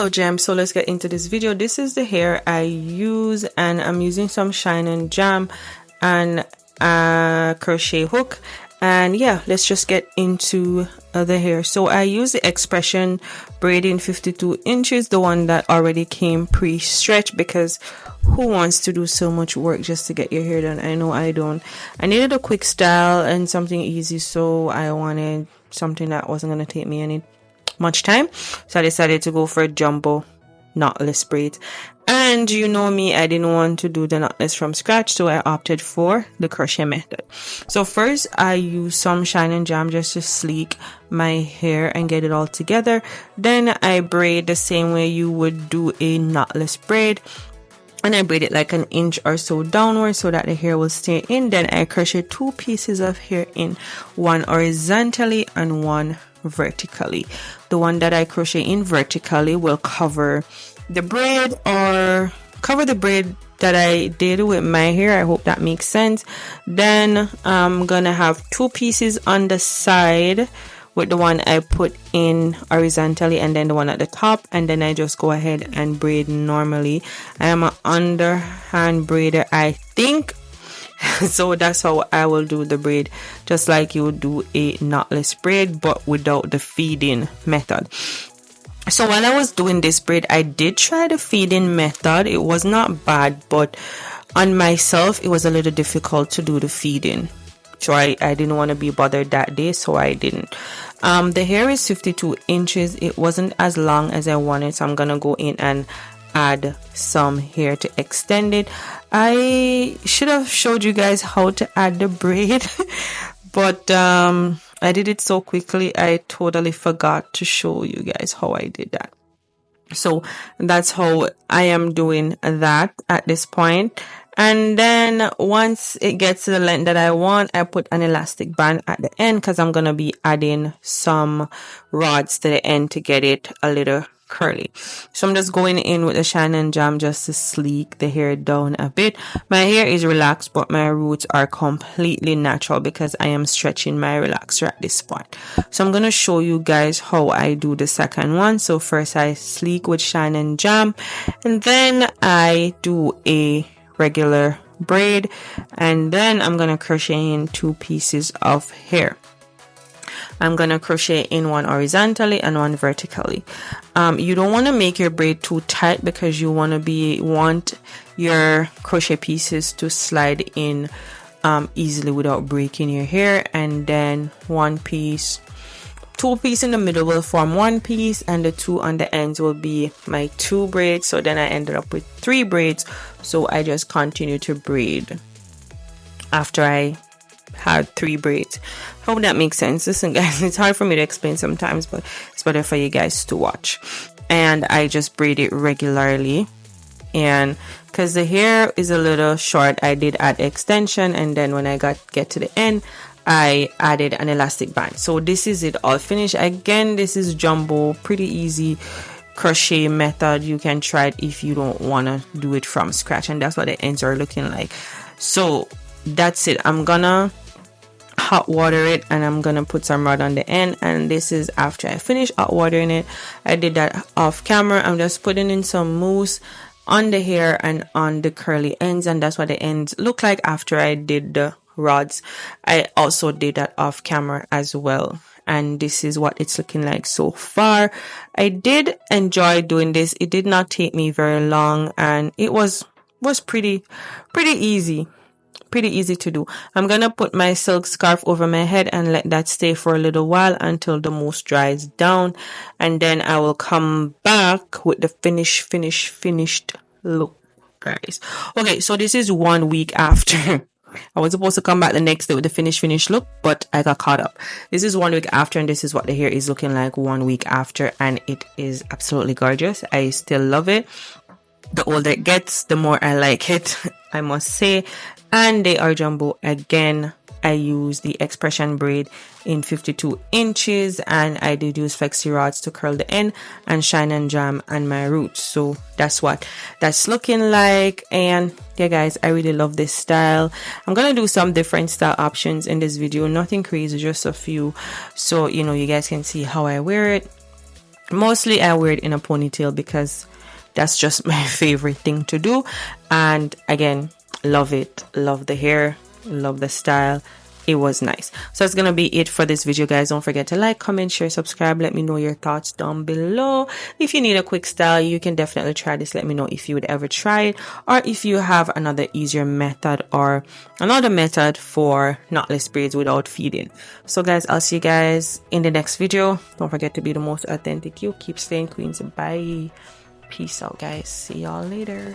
Hello Gem, so let's get into this video. This is the hair I use, and I'm using some Shine and Jam and a crochet hook. And yeah, let's just get into the hair. So I use the Expression braid in 52 inches, the one that already came pre-stretched, because who wants to do so much work just to get your hair done? I know I don't. I needed a quick style and something easy, so I wanted something that wasn't going to take me much time. So I decided to go for a jumbo knotless braid. And you know me, I didn't want to do the knotless from scratch, so I opted for the crochet method. So first I use some Shine and Jam just to sleek my hair and get it all together. Then I braid the same way you would do a knotless braid, and I braid it like an inch or so downward so that the hair will stay in. Then I crochet 2 pieces of hair in, one horizontally and one vertically. The one that I crochet in vertically will cover the braid, or cover the braid that I did with my hair. I hope that makes sense. Then I'm gonna have 2 pieces on the side with the one I put in horizontally and then the one at the top, and then I just go ahead and braid normally. I am an underhand braider, I think. So that's how I will do the braid, just like you would do a knotless braid but without the feeding method. So while I was doing this braid, I did try the feeding method. It was not bad, but on myself it was a little difficult to do the feeding, so I didn't want to be bothered that day, so I didn't. The hair is 52 inches. It wasn't as long as I wanted, so I'm gonna go in and add some hair to extend it. I should have showed you guys how to add the braid but I did it so quickly I totally forgot to show you guys how I did that. So that's how I am doing that at this point. And then once it gets to the length that I want, I put an elastic band at the end because I'm gonna be adding some rods to the end to get it a little curly. So I'm just going in with the Shine and Jam just to sleek the hair down a bit. My hair is relaxed, but my roots are completely natural because I am stretching my relaxer at this point. So I'm going to show you guys how I do the second one. So first I sleek with Shine and Jam, and then I do a regular braid, and then I'm going to crochet in 2 pieces of hair. I'm gonna crochet in one horizontally and one vertically. You don't want to make your braid too tight because you want your crochet pieces to slide in easily without breaking your hair. And then 2 pieces in the middle will form 1 piece, and the 2 on the ends will be my 2 braids. So then I ended up with 3 braids. So I just continue to braid after I had 3 braids. Hope that makes sense. Listen guys, it's hard for me to explain sometimes, but it's better for you guys to watch. And I just braid it regularly, and because the hair is a little short, I did add extension, and then when I get to the end I added an elastic band. So this is it all finished. Again, this is jumbo, pretty easy crochet method. You can try it if you don't want to do it from scratch, and that's what the ends are looking like. So that's it. I'm gonna hot water it, and I'm gonna put some rod on the end, and this is after I finish hot watering it. I did that off camera. I'm just putting in some mousse on the hair and on the curly ends, and that's what the ends look like after I did the rods. I also did that off camera as well, and this is what it's looking like so far. I did enjoy doing this. It did not take me very long, and it was pretty easy. Pretty easy to do. I'm gonna put my silk scarf over my head and let that stay for a little while until the mousse dries down, and then I will come back with the finished look, guys. Okay, so this is 1 week after. I was supposed to come back the next day with the finished look, but I got caught up. This is 1 week after, and this is what the hair is looking like 1 week after, and it is absolutely gorgeous. I still love it. The older it gets, the more I like it, I must say. And they are jumbo again. I use the Expression braid in 52 inches, and I did use flexi rods to curl the end and Shine and Jam and my roots. So that's what that's looking like. And yeah guys, I really love this style. I'm gonna do some different style options in this video, nothing crazy, just a few, so you know you guys can see how I wear it. Mostly I wear it in a ponytail because that's just my favorite thing to do. And again, love it, love the hair, love the style. It was nice. So that's gonna be it for this video, guys. Don't forget to like, comment, share, subscribe. Let me know your thoughts down below. If you need a quick style, you can definitely try this. Let me know if you would ever try it, or if you have another easier method or another method for knotless braids without feeding. So guys, I'll see you guys in the next video. Don't forget to be the most authentic you. Keep staying queens. Bye. Peace out, guys. See y'all later.